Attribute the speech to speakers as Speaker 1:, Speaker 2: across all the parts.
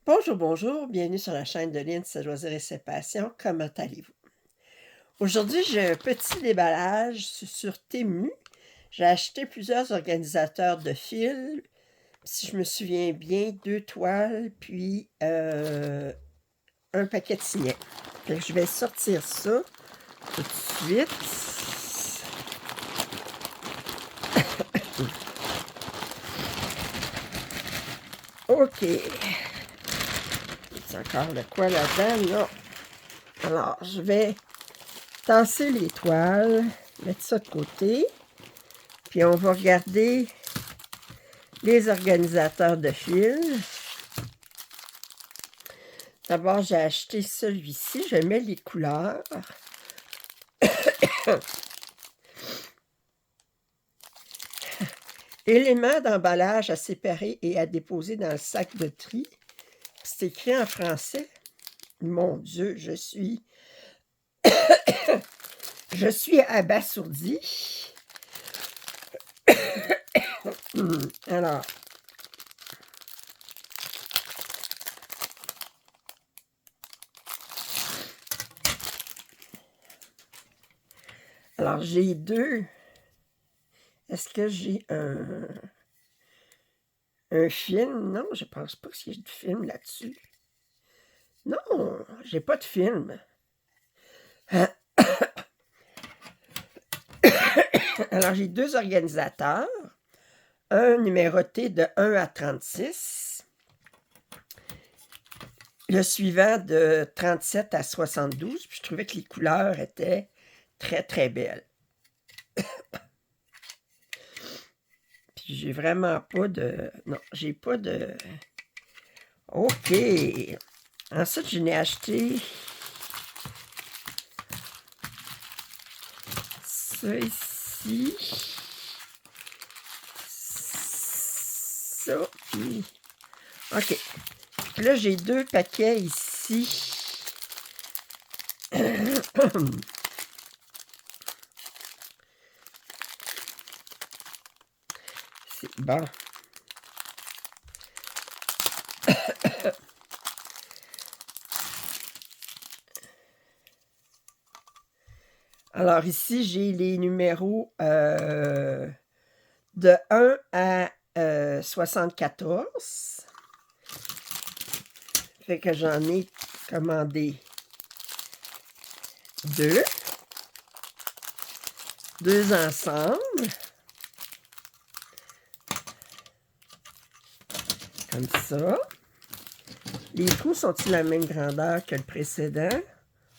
Speaker 1: Bonjour, bonjour, bienvenue sur la chaîne de Lynn, c'est Loisirs et ses passions. Comment allez-vous? Aujourd'hui, j'ai un petit déballage sur Temu. J'ai acheté plusieurs organisateurs de fils. Si je me souviens bien, 2 toiles, puis un paquet de signets. Fait que je vais sortir ça tout de suite. OK. C'est encore le quoi là-dedans? Non. Alors, je vais tasser les toiles, mettre ça de côté, puis on va regarder les organisateurs de fils. D'abord, j'ai acheté celui-ci, je mets les couleurs. Éléments d'emballage à séparer et à déposer dans le sac de tri. C'est écrit en français. Mon Dieu, je suis abasourdie. Alors, j'ai deux. Est-ce que j'ai un film? Non, je pense pas qu'il y ait de film là-dessus. Non, j'ai pas de film. Alors, j'ai deux organisateurs. Un numéroté de 1 à 36. Le suivant de 37 à 72. Puis je trouvais que les couleurs étaient très, très belles. Puis j'ai vraiment pas de... Non, j'ai pas de... OK. Ensuite, je n'ai acheté ça ici. Ça. Puis... OK. Puis là, j'ai deux paquets ici. C'est bon. Alors ici, j'ai les numéros de 1 à 74. Fait que j'en ai commandé deux. Deux ensemble. Comme ça. Les trous sont-ils la même grandeur que le précédent?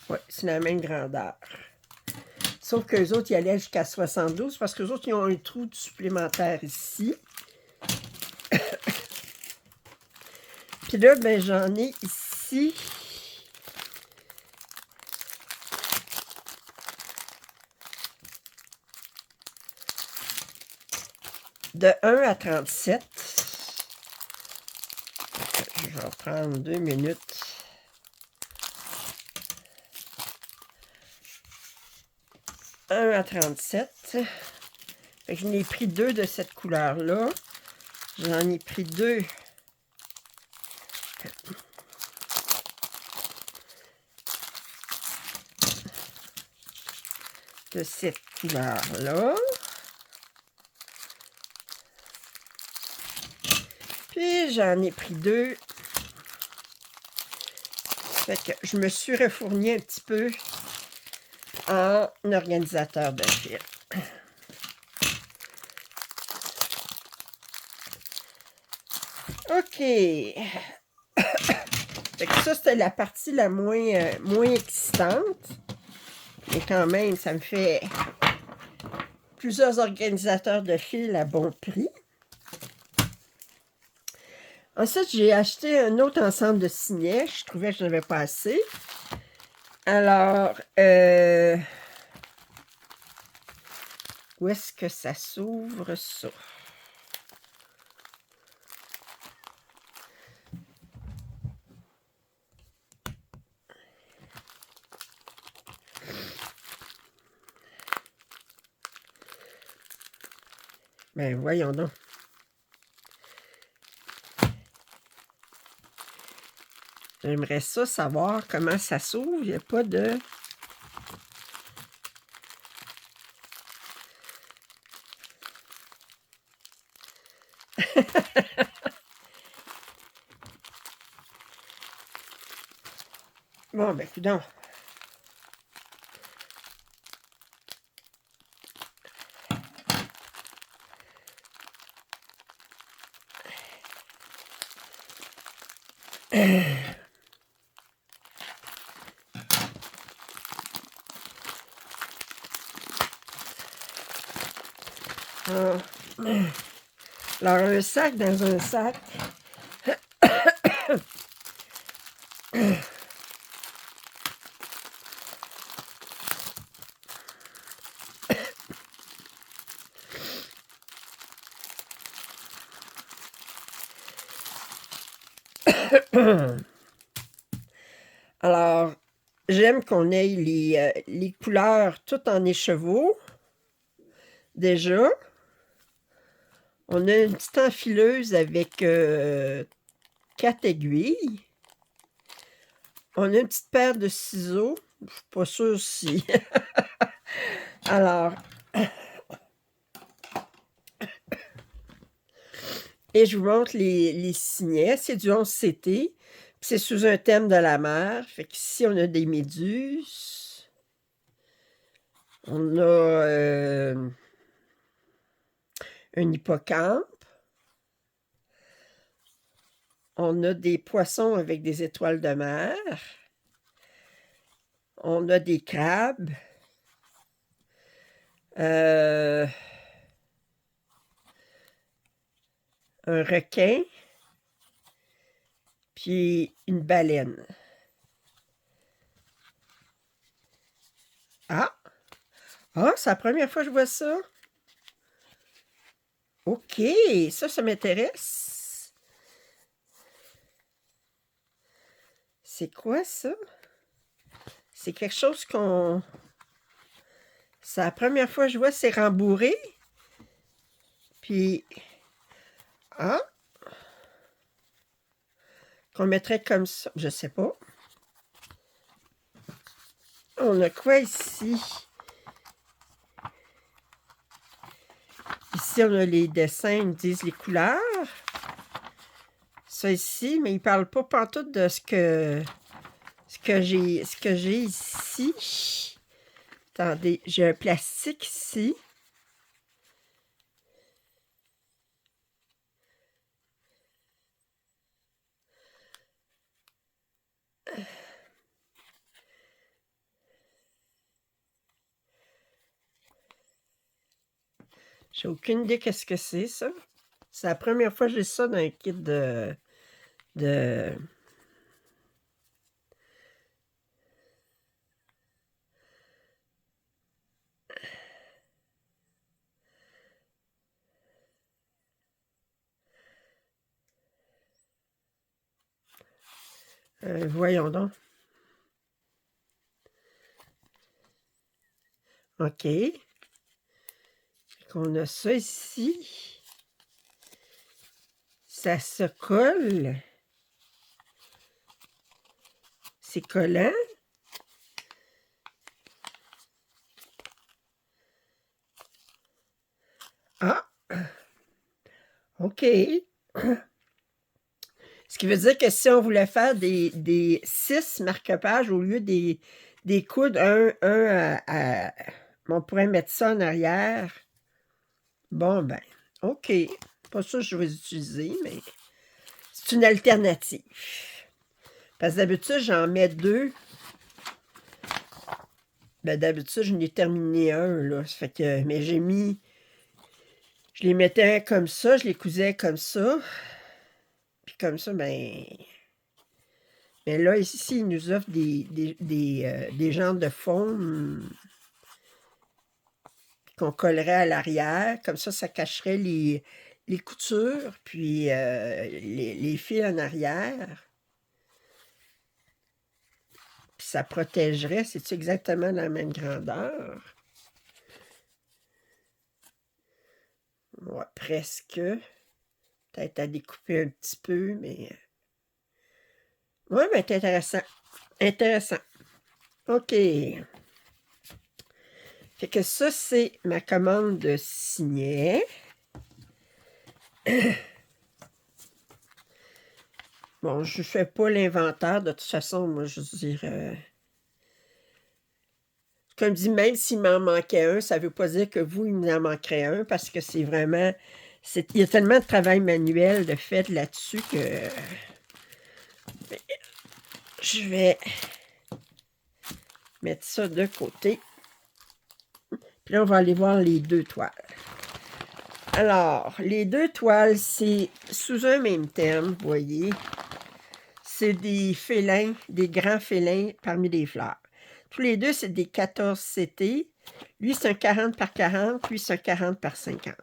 Speaker 1: Oui, c'est la même grandeur. Sauf qu'eux autres, ils allaient jusqu'à 72 parce qu'eux autres, ils ont un trou supplémentaire ici. Puis là, ben, j'en ai ici. De 1 à 37. Je vais prendre 2 minutes. « 1 à 37. » Fait que je n'ai pris deux de cette couleur-là. J'en ai pris deux de cette couleur-là. Puis j'en ai pris deux. Fait que je me suis refourni un petit peu en organisateur de fils. OK. Fait que ça, c'était la partie la moins excitante. Mais quand même, ça me fait plusieurs organisateurs de fils à bon prix. Ensuite, j'ai acheté un autre ensemble de signets. Je trouvais que je n'avais pas assez. Alors, où est-ce que ça s'ouvre, ça? Ben, voyons donc. J'aimerais ça savoir comment ça s'ouvre. Il n'y a pas de... Bon, ben, coudonc. Ah. Alors, un sac dans un sac. Alors, j'aime qu'on ait les couleurs toutes en écheveau. Déjà. On a une petite enfileuse avec 4 aiguilles. On a une petite paire de ciseaux. Je ne suis pas sûre si... Alors... Et je vous montre les signets. C'est du 11CT. C'est sous un thème de la mer. Fait qu'ici, on a des méduses. On a un hippocampe. On a des poissons avec des étoiles de mer. On a des crabes. Un requin. Puis une baleine. Ah! Ah, c'est la première fois que je vois ça. OK, ça m'intéresse. C'est quoi ça? C'est quelque chose qu'on... C'est la première fois que je vois, c'est rembourré. Puis... Ah! Qu'on mettrait comme ça. Je sais pas. On a quoi ici? Ici, on a les dessins, ils me disent les couleurs. Ça ici, mais ils ne parlent pas pantoute de ce que j'ai ici. Attendez, j'ai un plastique ici. J'ai aucune idée qu'est-ce que c'est, ça. C'est la première fois que j'ai ça dans un kit de... voyons donc. OK. On a ça ici. Ça se colle. C'est collant. Ah! OK. Ce qui veut dire que si on voulait faire des 6 marque-pages au lieu des coudes, on pourrait mettre ça en arrière. Bon, ben, OK. Pas sûr que je vais utiliser, mais c'est une alternative. Parce que d'habitude, j'en mets 2. Ben, d'habitude, je n'ai terminé un, là. Ça fait que, mais j'ai mis... Je les mettais comme ça, je les cousais comme ça. Puis comme ça, ben... Mais là, ici, ils nous offrent des genres de faume qu'on collerait à l'arrière. Comme ça cacherait les coutures, puis les fils en arrière. Puis ça protégerait. C'est-tu exactement la même grandeur? Ouais, presque. Peut-être à découper un petit peu, mais... Oui, mais c'est intéressant. Intéressant. OK. Fait que ça, c'est ma commande de signet. Bon, je fais pas l'inventaire. De toute façon, moi, je veux dire... comme je dis, même s'il m'en manquait un, ça veut pas dire que vous, il vous en manquerait un, parce que c'est vraiment... il y a tellement de travail manuel de fait là-dessus que... je vais mettre ça de côté. Puis là, on va aller voir les deux toiles. Alors, les deux toiles, c'est sous un même thème, vous voyez. C'est des félins, des grands félins parmi les fleurs. Tous les deux, c'est des 14 CT. Lui, c'est un 40 par 40, lui, c'est un 40 par 50.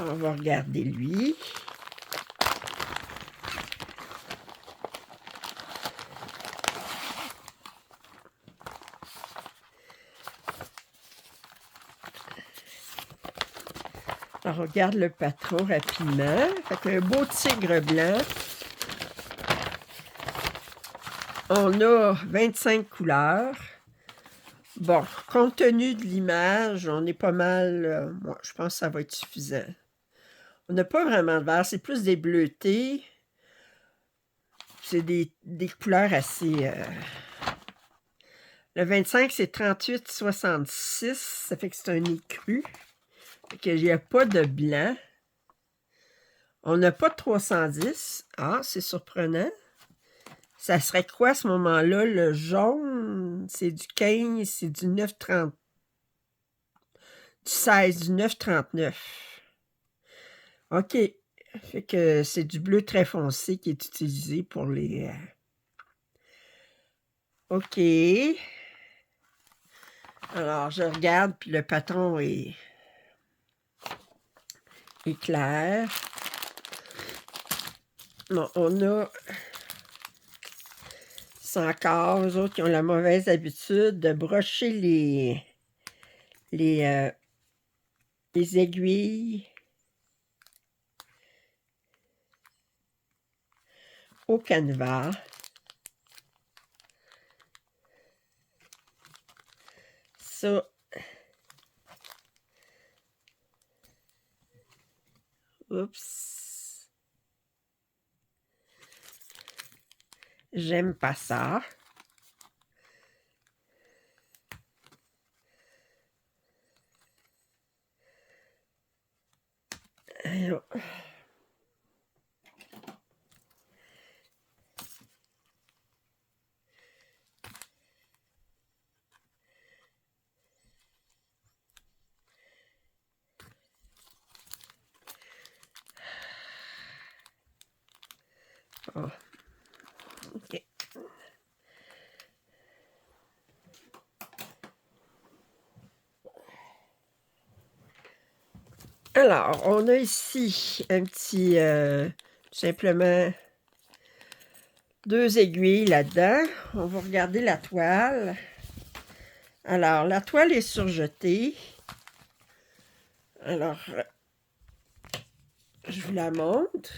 Speaker 1: On va regarder lui. On regarde le patron rapidement. Fait qu'un beau tigre blanc. On a 25 couleurs. Bon, compte tenu de l'image, on est pas mal... moi, je pense que ça va être suffisant. On n'a pas vraiment de vert, c'est plus des bleutés. C'est des couleurs assez... Le 25, c'est 38,66. Ça fait que c'est un écru. Fait qu'il n'y a pas de blanc. On n'a pas de 310. Ah, c'est surprenant. Ça serait quoi à ce moment-là? Le jaune, c'est du 15, c'est du 9,30. Du 16, du 9,39. OK. Fait que c'est du bleu très foncé qui est utilisé pour les... OK. Alors, je regarde, puis le patron est clair. Bon, on a... C'est encore eux autres qui ont la mauvaise habitude de brocher les aiguilles au canevas. Ça, oups, j'aime pas ça. Alors, oh, OK. Alors, on a ici un petit, simplement 2 aiguilles là-dedans. On va regarder la toile. Alors, la toile est surjetée. Alors, je vous la montre.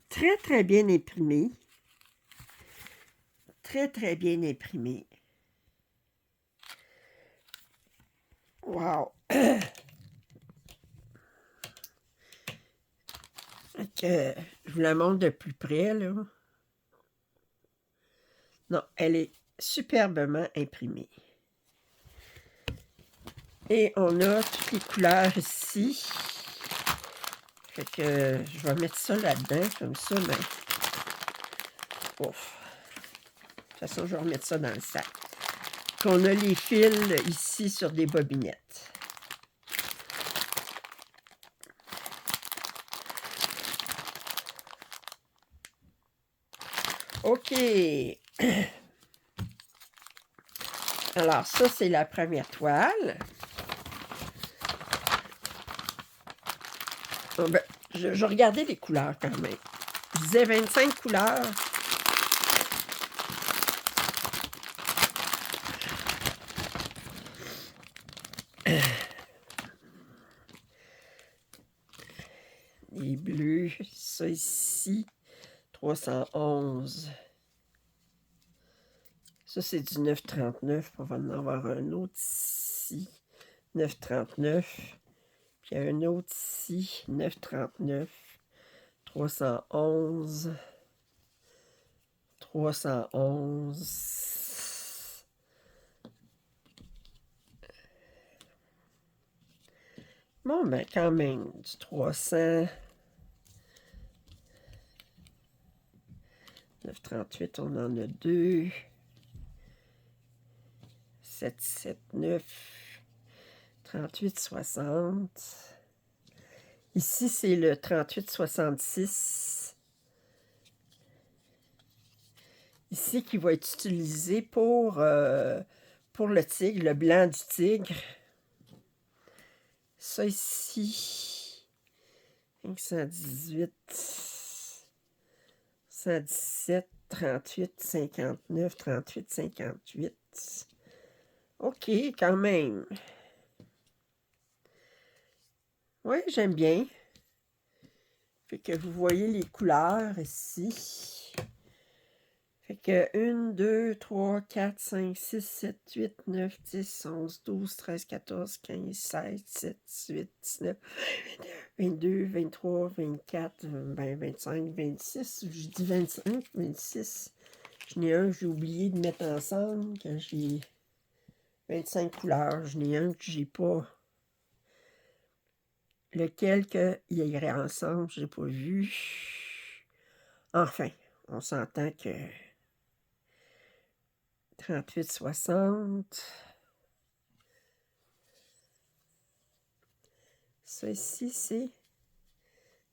Speaker 1: Très, très bien imprimée. Très, très bien imprimée. Wow! Je vous la montre de plus près, là. Non, elle est superbement imprimée. Et on a toutes les couleurs ici. Fait que je vais mettre ça là-dedans, comme ça, mais... Ouf. De toute façon, je vais remettre ça dans le sac. Puis on a les fils ici sur des bobinettes. OK. Alors, ça, c'est la première toile. Bon, ben, je regardais les couleurs quand même. Je disais 25 couleurs. les bleus. Ça ici, 311. Ça, c'est du 9,39. On va en avoir un autre ici, 9,39. Puis un autre ici, 9,39. 311. 311. Bon, ben quand même, du 300. 9,38, on en a deux. 7,79. 38,60. Ici, c'est le 38,66. Ici, qui va être utilisé pour le tigre, le blanc du tigre. Ça ici, 518, 117, 38, 59, 38, 58. OK, quand même. Oui, j'aime bien. Fait que vous voyez les couleurs ici. Fait que 1, 2, 3, 4, 5, 6, 7, 8, 9, 10, 11, 12, 13, 14, 15, 16, 17, 18, 19, 22, 23, 24, 25, 26. Je dis 25, 26. J'en ai un que j'ai oublié de mettre ensemble, quand j'ai 25 couleurs. J'en ai un que j'ai pas. Lequel qu'il irait ensemble, je n'ai pas vu. Enfin, on s'entend que 38, 60. Ça ici, c'est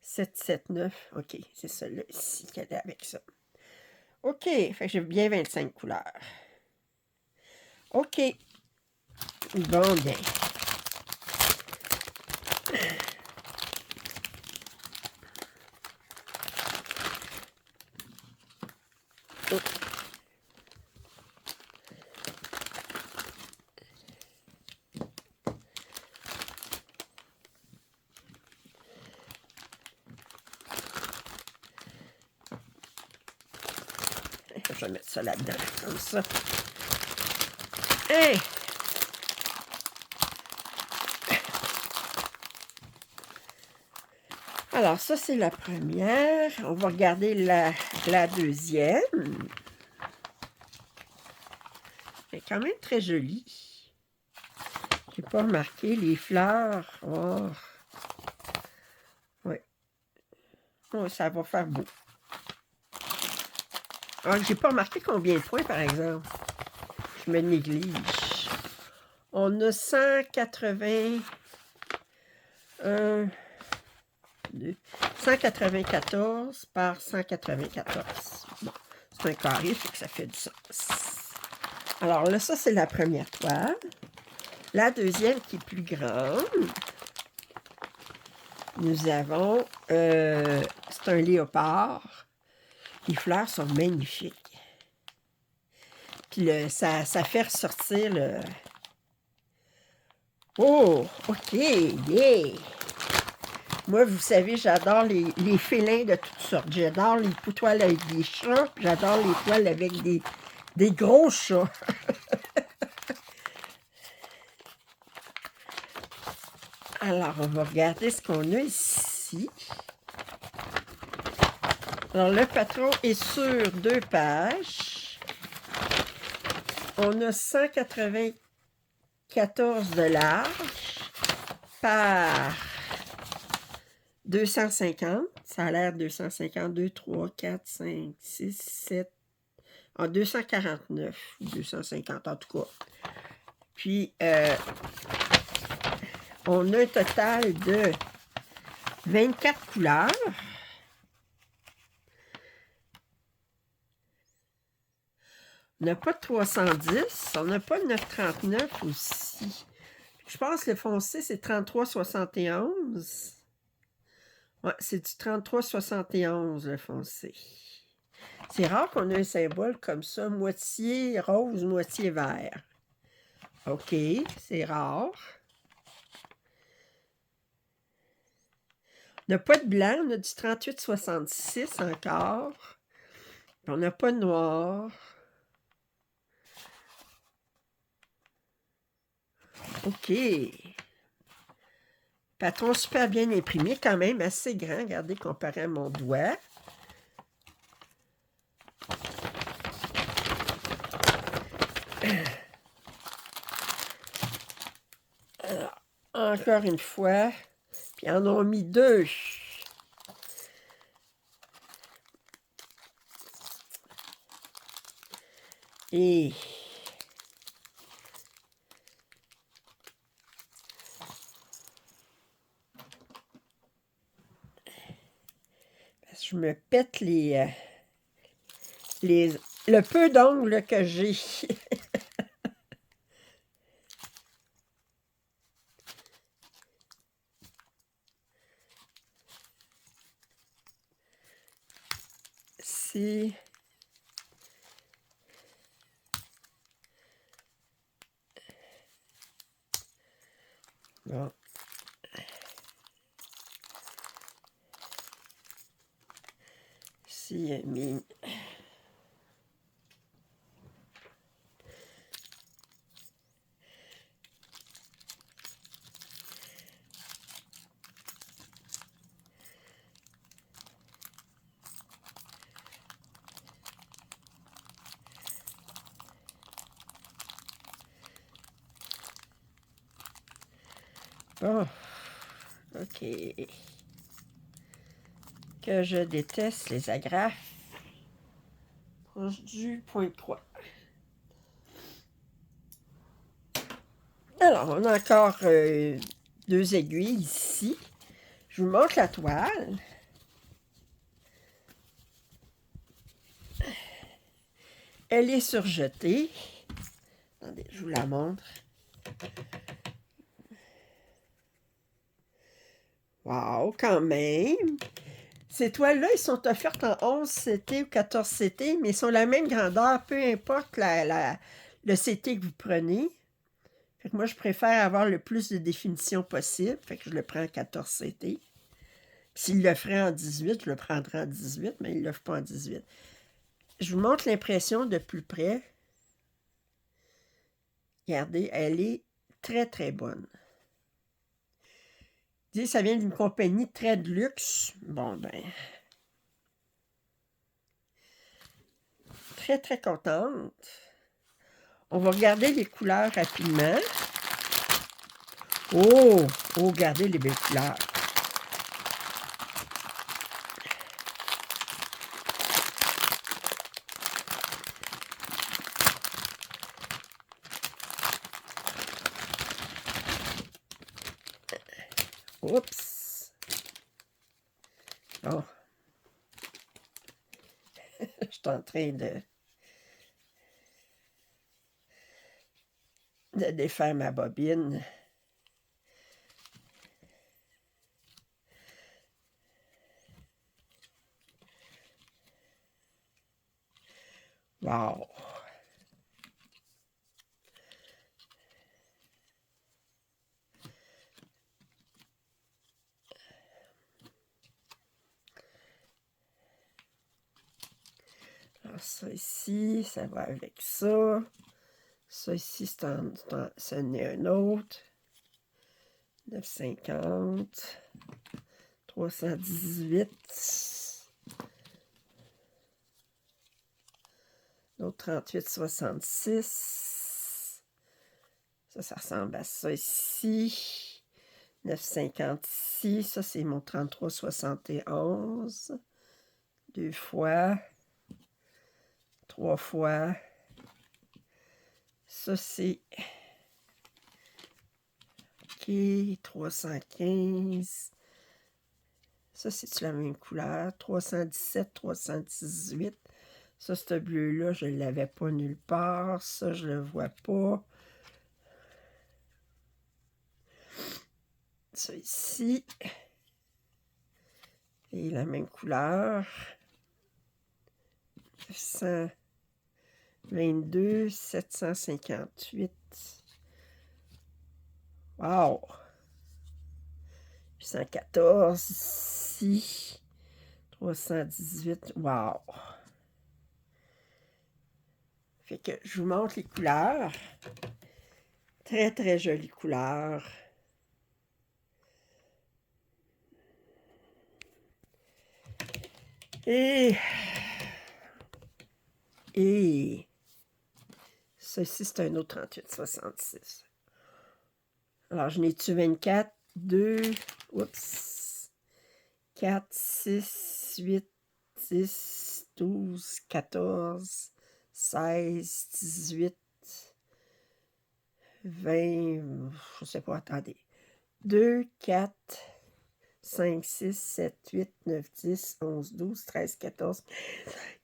Speaker 1: 779. OK, c'est celui-là ici qu'elle est avec ça. OK, fait que j'ai bien 25 couleurs. OK. Bon, bien. Oh. Je vais mettre ça là-dedans, comme ça. Hey! Alors, ça, c'est la première. On va regarder la deuxième. Elle est quand même très jolie. J'ai pas remarqué les fleurs. Oh. Oui. Oh, ça va faire beau. Ah, j'ai pas remarqué combien de points, par exemple. Je me néglige. On a 180... 194 par 194. Bon, c'est un carré, fait que ça fait du sens. Alors là, ça, c'est la première toile. La deuxième, qui est plus grande, nous avons... c'est un léopard. Les fleurs sont magnifiques. Puis ça fait ressortir le... Oh, OK, yeah! Moi, vous savez, j'adore les félins de toutes sortes. J'adore les toiles avec des chats, j'adore les toiles avec des gros chats. Alors, on va regarder ce qu'on a ici. Alors, le patron est sur 2 pages. On a 194 de large par 250. Ça a l'air 250, 2, 3, 4, 5, 6, 7. En 249 ou 250 en tout cas. Puis, on a un total de 24 couleurs. On n'a pas de 310. On n'a pas de 939 aussi. Je pense que le foncé, c'est 33,71. Ouais, c'est du 33,71 le foncé. C'est rare qu'on ait un symbole comme ça, moitié rose, moitié vert. OK, c'est rare. On n'a pas de blanc, on a du 38,66 encore. Puis on n'a pas de noir. OK. Patron super bien imprimé, quand même assez grand. Regardez, comparé à mon doigt. Alors, encore une fois. Puis ils en ont mis 2. Et je me pète le peu d'ongles que j'ai. Si. Bon. Si, mais... Bon. OK. Que je déteste les agrafes. Proche du point de croix. Alors, on a encore 2 aiguilles ici. Je vous montre la toile. Elle est surjetée. Attendez, je vous la montre. Wow, quand même! Ces toiles-là, ils sont offertes en 11 CT ou 14 CT, mais ils sont la même grandeur, peu importe le CT que vous prenez. Fait que moi, je préfère avoir le plus de définition possible. Fait que je le prends en 14 CT. S'il le ferait en 18, je le prendrais en 18, mais il ne le fait pas en 18. Je vous montre l'impression de plus près. Regardez, elle est très, très bonne. Ça vient d'une compagnie très de luxe. Bon, ben... Très, très contente. On va regarder les couleurs rapidement. Oh! Oh, regardez les belles couleurs. Oups! Bon. Je suis en train de défaire ma bobine. Wow! Alors ça ici, ça va avec ça. Ça ici, c'en est un autre. 9,50. 318. L'autre 38,66. Ça ressemble à ça ici. 9,50 ici. Ça, c'est mon 33,71. 2 fois. 3 fois. Ça, c'est... OK, 315. Ça, c'est la même couleur. 317, 318. Ça, ce bleu-là, je ne l'avais pas nulle part. Ça, je ne le vois pas. Ça ici. Et la même couleur. 922, 758. Wow! 814. ici, 318. Wow! Fait que je vous montre les couleurs. Très, très jolies couleurs. Et ceci, c'est un autre 38,66. Alors, je n'ai tué 24, 2, oups, 4, 6, 8, 10, 12, 14, 16, 18, 20, je ne sais pas, attendez. 2, 4, 5, 6, 7, 8, 9, 10, 11, 12, 13, 14,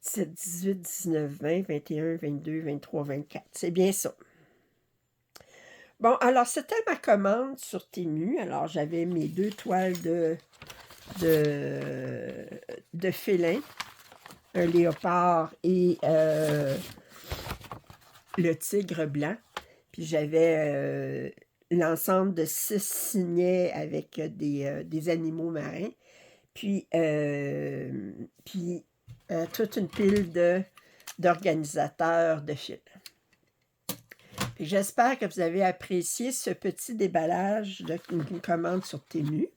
Speaker 1: 17, 18, 19, 20, 21, 22, 23, 24. C'est bien ça. Bon, alors, c'était ma commande sur Temu. Alors, j'avais mes 2 toiles de félin, un léopard et le tigre blanc. Puis, j'avais l'ensemble de 6 signets avec des animaux marins. Puis toute une pile d'organisateurs de fils. J'espère que vous avez apprécié ce petit déballage d'une commande sur Temu.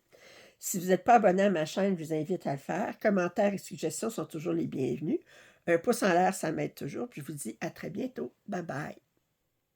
Speaker 1: Si vous n'êtes pas abonné à ma chaîne, je vous invite à le faire. Commentaires et suggestions sont toujours les bienvenus. Un pouce en l'air, ça m'aide toujours. Puis je vous dis à très bientôt. Bye bye.